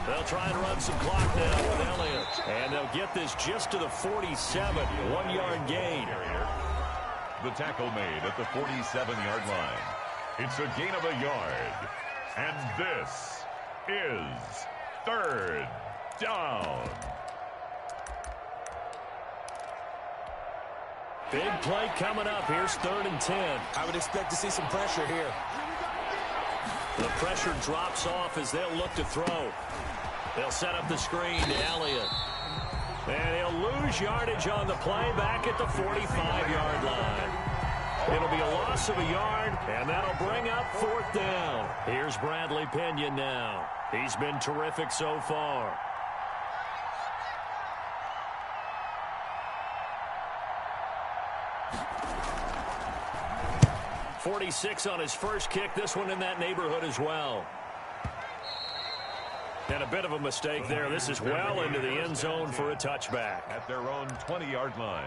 They'll try and run some clock now with Elliott. And they'll get this just to the 47, 1-yard gain. The tackle made at the 47-yard line. It's a gain of a yard. And this is third down. Big play coming up. Here's 3rd and 10. I would expect to see some pressure here. The pressure drops off as they'll look to throw. They'll set up the screen to Elliott. And he'll lose yardage on the play back at the 45-yard line. It'll be a loss of a yard, and that'll bring up 4th down. Here's Bradley Pinion now. He's been terrific so far. .46 on his first kick. This one in that neighborhood as well. And a bit of a mistake there. This is well into the end zone for a touchback. At their own 20-yard line.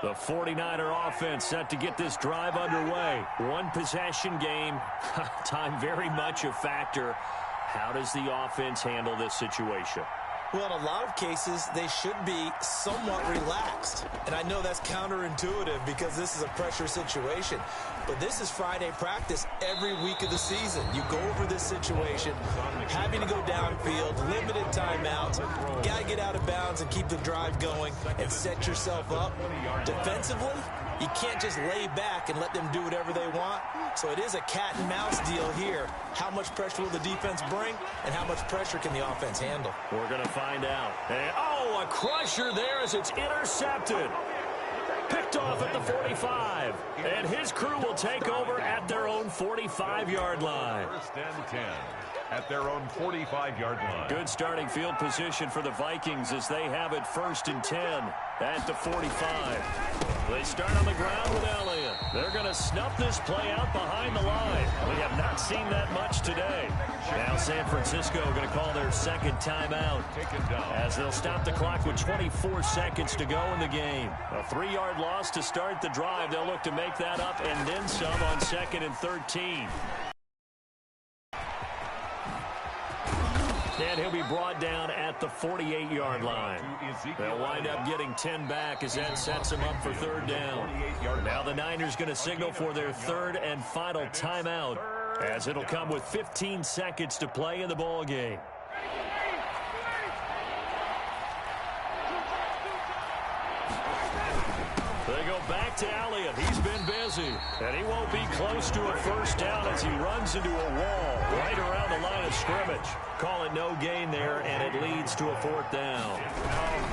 The 49er offense set to get this drive underway. One possession game. Time very much a factor. How does the offense handle this situation? Well, in a lot of cases, they should be somewhat relaxed. And I know that's counterintuitive because this is a pressure situation. But this is Friday practice every week of the season. You go over this situation, having to go downfield, limited timeouts. Got to get out of bounds and keep the drive going and set yourself up. Defensively, you can't just lay back and let them do whatever they want. So it is a cat and mouse deal here. How much pressure will the defense bring and how much pressure can the offense handle? We're going to find out. And, oh, a crusher there as it's intercepted. Picked off at the 45. And his crew will take over at their own 45-yard line. 1st and 10 at their own 45-yard line. Good starting field position for the Vikings as they have it 1st and 10 at the 45. They start on the ground with Elliott. They're going to snuff this play out behind the line. We have not seen that much today. Now San Francisco going to call their 2nd timeout as they'll stop the clock with 24 seconds to go in the game. A 3-yard loss to start the drive. They'll look to make that up and then some on 2nd and 13. And he'll be brought down at the 48-yard line. They'll wind up getting 10 back as that sets them up for 3rd down. Now the Niners going to signal for their 3rd and final timeout as it'll come with 15 seconds to play in the ball game. They go back to Elliott. He's been busy. And he won't be close to a 1st down as he runs into a wall right around the line of scrimmage. Call it no gain there, and it leads to a 4th down.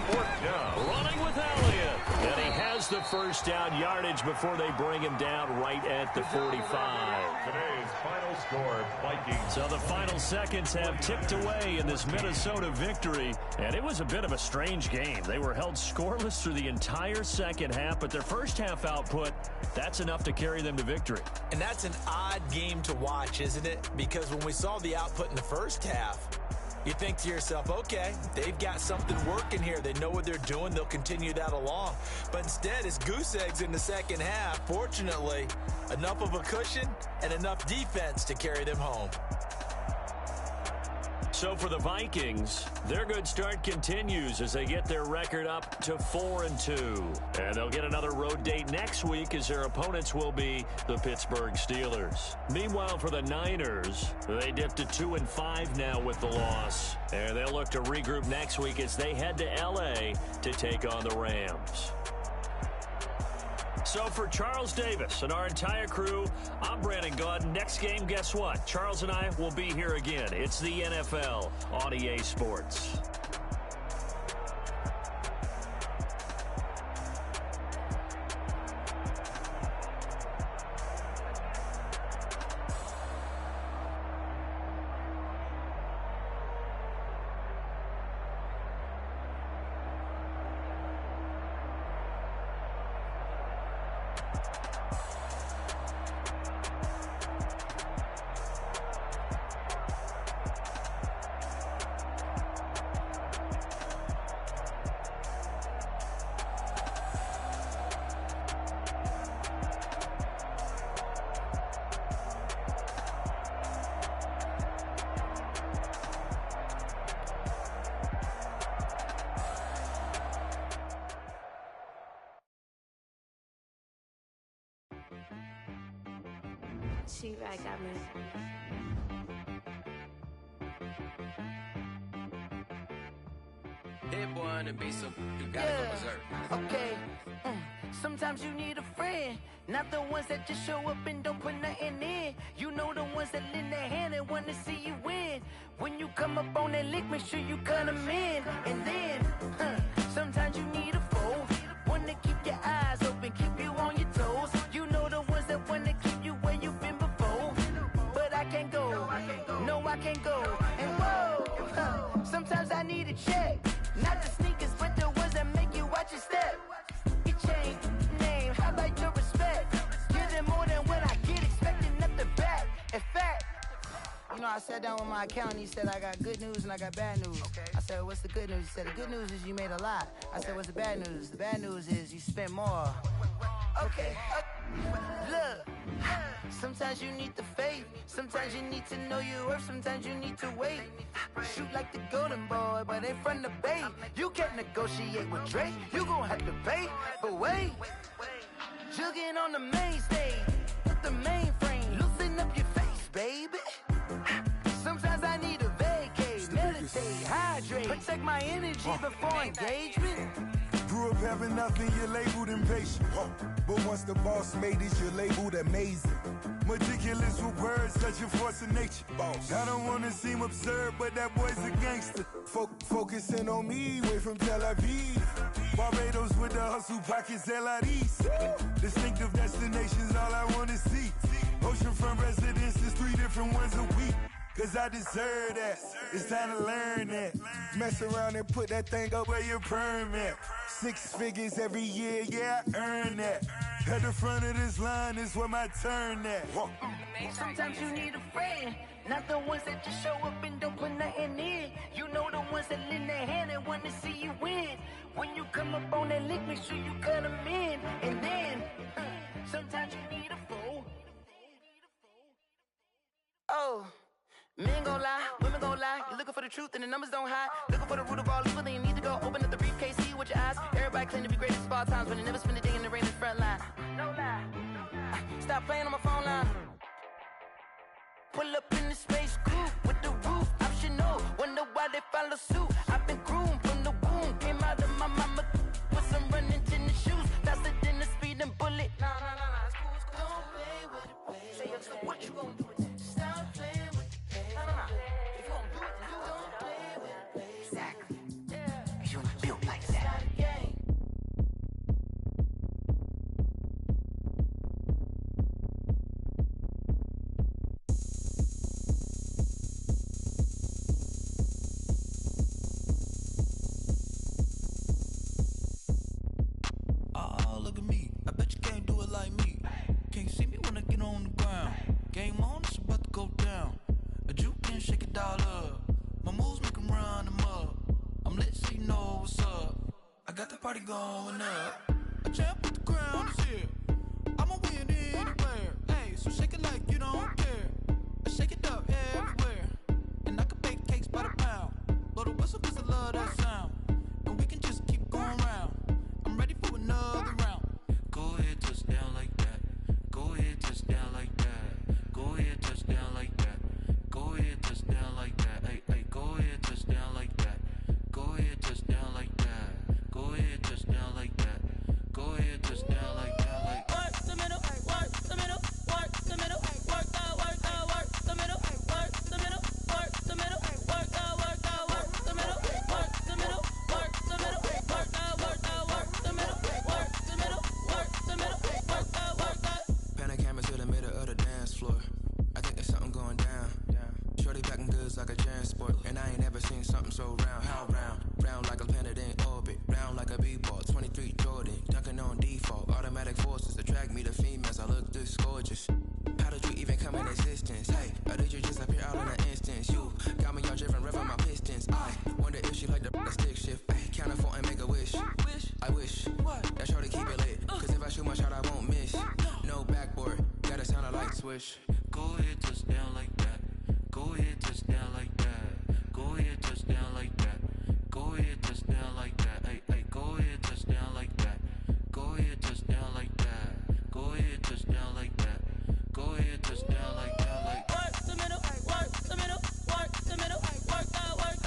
4th down. Running with Elliott. And he has the 1st down yardage before they bring him down right at the 45. Today's final score, Vikings. So the final seconds have tipped away in this Minnesota victory. And it was a bit of a strange game. They were held scoreless through the entire second half, but their first half output, that's enough to carry them to victory. And that's an odd game to watch, isn't it? Because when we saw the output in the first half, you think to yourself, okay, they've got something working here. They know what they're doing. They'll continue that along. But instead, it's goose eggs in the second half. Fortunately, enough of a cushion and enough defense to carry them home. So for the Vikings, their good start continues as they get their record up to 4-2. And they'll get another road date next week as their opponents will be the Pittsburgh Steelers. Meanwhile, for the Niners, they dipped to 2-5 now with the loss. And they'll look to regroup next week as they head to L.A. to take on the Rams. So So for Charles Davis and our entire crew, I'm Brandon Gaudin. Next game, guess what? Charles and I will be here again. It's the NFL on EA Sports. She-Rag got me. Hit boy on the beat, so you gotta go berserk. Okay. Sometimes you need a friend, not the ones that just show up and don't put nothing in. You know the ones that lend their hand and want to see you win. When you come up on that lick, make sure you cut them in. And then, sometimes you need a foe, one to keep your eyes open, keep you on your toes. You know the ones that want to keep you where you've been before. But I can't go, no I can't go. And whoa, sometimes I need a check, not the sneakers, but the ones that make you watch your step. Your chain, name, how about your respect? Give them more than what I get, expecting nothing back. In fact, you know, I sat down with my accountant, he said I got good news and I got bad news. I said, what's the good news? He said, the good news is you made a lot. I said, what's the bad news? The bad news is you spent more. Okay, look, sometimes you need the faith, sometimes you need to know your worth, sometimes you need to wait. Shoot like the golden boy, but ain't from the bay. You can't negotiate with Drake, you gon' have to pay. But wait, jugging on the main stage, with the mainframe, loosen up your face, baby. Sometimes I need a vacate, meditate, hydrate, protect my energy before engagement. Grew up having nothing, you're labeled impatient. But once the boss made it, you're labeled amazing. Meticulous with words, such a force of nature. Boss. I don't wanna seem absurd, but that boy's a gangster. Focusing on me, way from Tel Aviv. Barbados with the hustle pockets, LIDs. Distinctive destinations, all I wanna see. Oceanfront residences, 3 different ones a week. Cause I deserve that, it's time to learn that. Mess around and put that thing up where your permit. 6 figures every year, yeah, I earn that. At the front of this line is where my turn at. Sometimes you need a friend, not the ones that just show up and don't put nothing in. You know the ones that lend their hand and want to see you win. When you come up on that lick, make sure you cut them in. And then, sometimes you need a foe. Oh. Men gon' lie, women gon' lie. You're looking for the truth and the numbers don't hide. Looking for the root of all evil, then you need to go open up the briefcase, see with your eyes. Everybody claim to be great at small times, but they never spend a day in the rain in the front line. No lie. Stop playing on my phone line. Pull up in the space coupe with the roof optional. Wonder why they follow suit. I've been groomed from the womb. Came out of my mama with some running tennis shoes. Faster than the speeding bullet. No, it's cool, it's cool. Don't play with it, baby. Say, so what you gon' do with it? Stop playing with it. If you don't do it, then you don't play with it, baby. Exactly. Yeah. Cause you ain't built like that. Oh, look at me. I bet you can't do it like me. Can't see me when I get on the ground. Game on, it's about to go down. A juke and shake it all up. My moves make them run them up. I'm lit so you know what's up. I got the party going up. A champ with the crown is here. I'ma win anywhere. Hey, so shake it like you don't care. I shake it up everywhere. And I can bake cakes by the pound. Blow the whistle cause I love that sound. And we can just keep going round. I'm ready for another round. Go ahead, touch down like that. Go ahead, touch down like that. Go ahead, touch down like that. Go ahead, touch down like that. Hey, go ahead, touch down like that. Go ahead, touch down like that. Go ahead, touch down like that. Go ahead, touch down like that. it's like a transport. And I ain't never seen something so round. How round? Round like a planet in orbit. Round like a b-ball. 23 Jordan. Dunking on default. Automatic forces attract me to females. I look this gorgeous. How did you even come in existence? Hey, or did you just appear out in an instance? You got me all driven, revving my pistons. I wonder if she like the stick shift. Ay, count it 4 and make a wish. I wish that shorty keep it lit. Cause if I shoot my shot, I won't miss. No backboard, gotta sound a light switch. Go ahead, touch down like that. Go ahead, touch down like that. Go ahead, touch down like that. Go ahead, touch down like that. Ay, ay, go ahead, touch down like that. Go ahead, touch down like that. Go ahead, touch down like that. Go ahead, touch down like that. Like work the middle, work the middle, work the middle, work that, work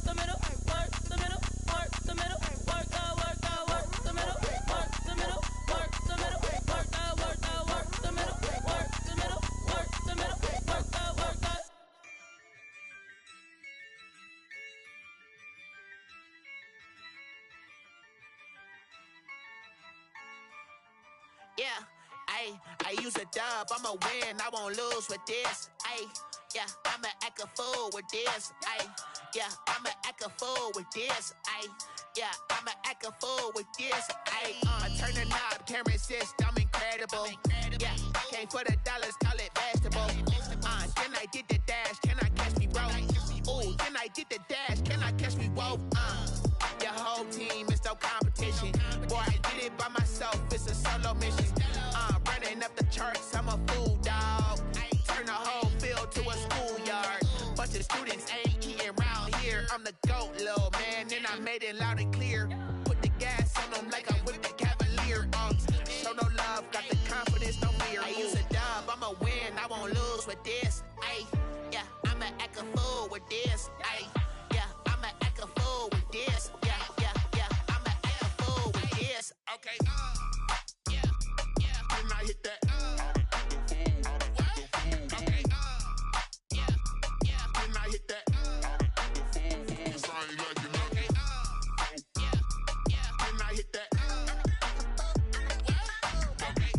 the middle, work the middle, work the middle, work that, work the middle, work the middle, work the middle, work that, work the middle, work the middle, work the middle, work that, work that. Yeah, I use a dub, I'ma win, I won't lose with this. Yeah, I'ma act a fool with this. Yeah, I'ma act a fool with this. Yeah, I'ma act a fool with this. I turn the knob, can't resist, I'm incredible. Yeah, came for the dollars, call it vegetable. Then I did the dash, can I catch me, bro? Ooh, then I did the dash, can I catch me, whoa? Your whole team is no competition. Boy, I did it by myself, it's a solo mission. Running up the charts, I'm a fool, dog. Turn the whole field to a schoolyard. Bunch of students ain't eating round here. I'm the GOAT, little man, and I made it loud and clear. Put the gas on them like I'm with the Cavalier. Show no love, got the confidence, no fear. I use a dub, I'ma win, I won't lose with this. Yeah, I'ma act a fool with this. Yeah, I'ma act a fool with this. Yeah, I'ma act a fool with this. Okay. When I hit that, okay, when I hit that, cause I ain't like it, okay, when I hit that, okay,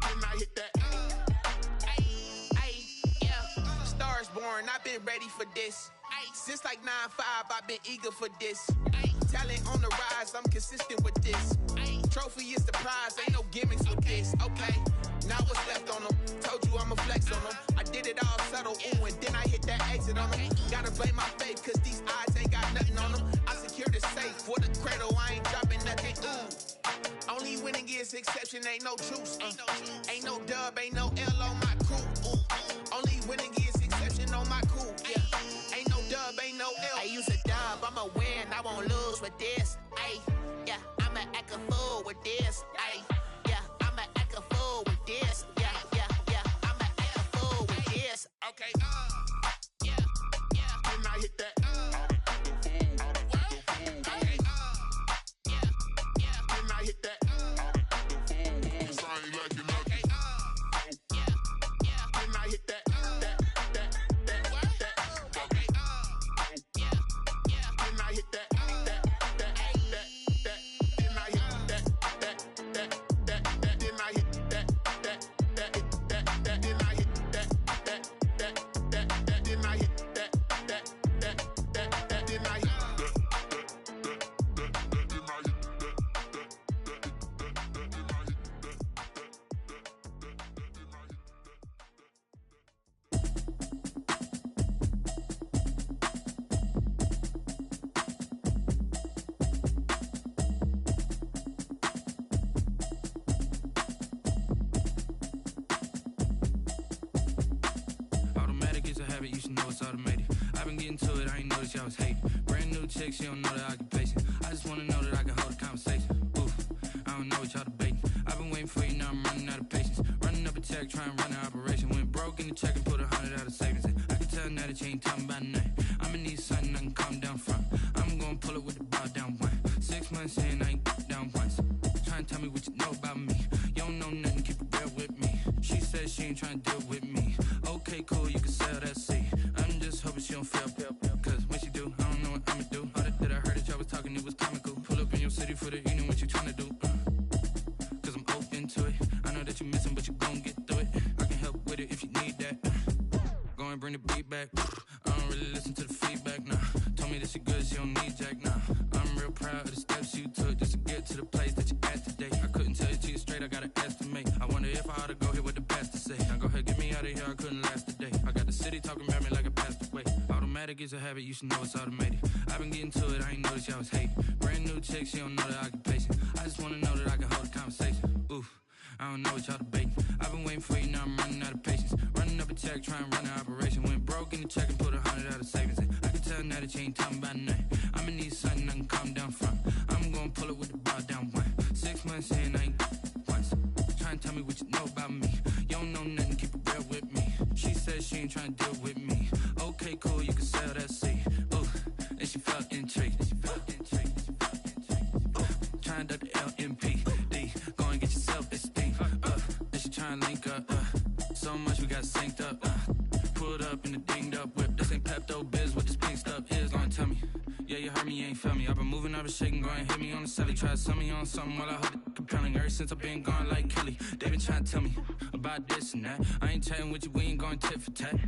when I hit that, yeah, Stars born, I've been ready for this, since like 9-5, I've been eager for this, talent on the rise, I'm consistent with this. Trophy is the prize, ain't no gimmicks with this, okay? Now what's left on them? Told you I'ma flex on them. I did it all subtle, ooh, and then I hit that exit on them. Gotta blame my faith, cause these odds ain't got nothing on them. I secured the safe for the cradle, I ain't dropping nothing, ooh. Only winning is exception, ain't no truce. Ain't no dub, ain't no L on my crew, ooh. Only winning is exception on my crew, yeah. Ain't no dub, ain't no L. I use a dub, I'ma win, I won't lose with this, yeah. I'ma act a fool with this. Yeah, I'ma act a fool with this. Yeah, I'ma act a fool with this. Okay. Yeah. When I hit that. Okay. Yeah. When I hit that. Cause I ain't like it, okay. Yeah. When I hit that. Okay. Yeah. When I hit that. You should know it's automated. I've been getting to it, I ain't noticed y'all was hating. Brand new chick, she don't know the occupation. I just wanna know that I can hold a conversation. Oof, I don't know what y'all debating. I've been waiting for you, now I'm running out of patience. Running up a check, trying to run an operation. Went broke in the check and put 100 out of savings. I can tell now that you ain't talking about nothing. I'ma need something I can calm down from. I'm gonna pull it with the ball down one. 6 months in, I ain't down once. Trying to tell me what you know about me. You don't know nothing, keep it real with me. She said she ain't trying to deal with me. Okay, cool, you can sell that seat. I'm just hoping she don't fail, cause when she do, I don't know what I'ma do. All that I heard that y'all was talking, it was comical. Pull up in your city for the evening, what you tryna do? Cause I'm open to it. I know that you missing, but you gon' get through it. I can help with it if you need that. Going and bring the beat back. I don't really listen to the feedback, nah. Told me that she good, she don't need Jack, nah. I'm real proud of the steps you took just to get to the place that you at today. I couldn't tell you to you straight, I gotta estimate. I wonder if I ought to go here with the pastor say. Now go ahead, get me out of here, I couldn't last a day. I got the city talking about me like a passed away. Automatic is a habit, you should know it's automated. I've been getting to it, I ain't noticed y'all was hating. Brand new chick, she don't know the occupation. I just wanna know that I can hold a conversation. Oof, I don't know what y'all debating. I've been waiting for you, now I'm running out of patience. Running up a check, trying to run an operation. Went broke in the check and put 100 out of savings in. I can tell now that you ain't talking about nothing. I'ma need something I can calm down from. I'm gonna pull it with the bar down one. 6 months in, I ain't once. Trying to tell me what you know about me. You don't know nothing, keep it real with me. She said she ain't trying to deal with me. Okay, cool, you can sell that seed. Ooh, and she felt intrigued. Trying to duck the LMPD. Go and get your self-esteem. And she trying to link up. So much we got synced up. Pulled up in the dinged up whip. This ain't Pepto-Biz, what this pink stuff is. Long tell me. Yeah, you heard me, you ain't felt me. I've been moving, I've been shaking, go and hit me on the celly. Try to sell me on something while I hold it compelling. Ever since I've been gone like Kelly, they been trying to tell me about this and that. I ain't chatting with you, we ain't going tit for tat.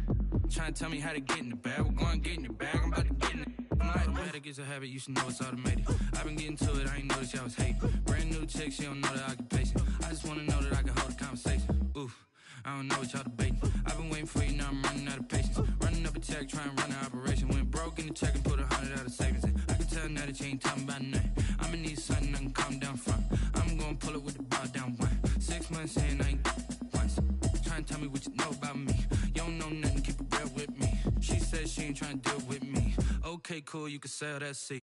Trying to tell me how to get in the bag. We're going to get in the bag, I'm about to get in it. Automatic is a habit, you should know it's automated. I've been getting to it, I ain't noticed y'all was hating. Brand new chick, she don't know the occupation. I just wanna know that I can hold a conversation. Oof, I don't know what y'all debating. I've been waiting for you, now I'm running out of patience. Running up a check, trying to run an operation. Went broke in the check and put 100 out of savings in. I can tell now that you ain't talking about nothing. I'ma need something I can calm down from. I'm gonna pull it with the bar down one. 6 months in, I ain't once. Trying to tell me what you know about me. You don't know nothing, keep it real with me. She said she ain't trying to deal with me. Okay, cool, you can sell that seat.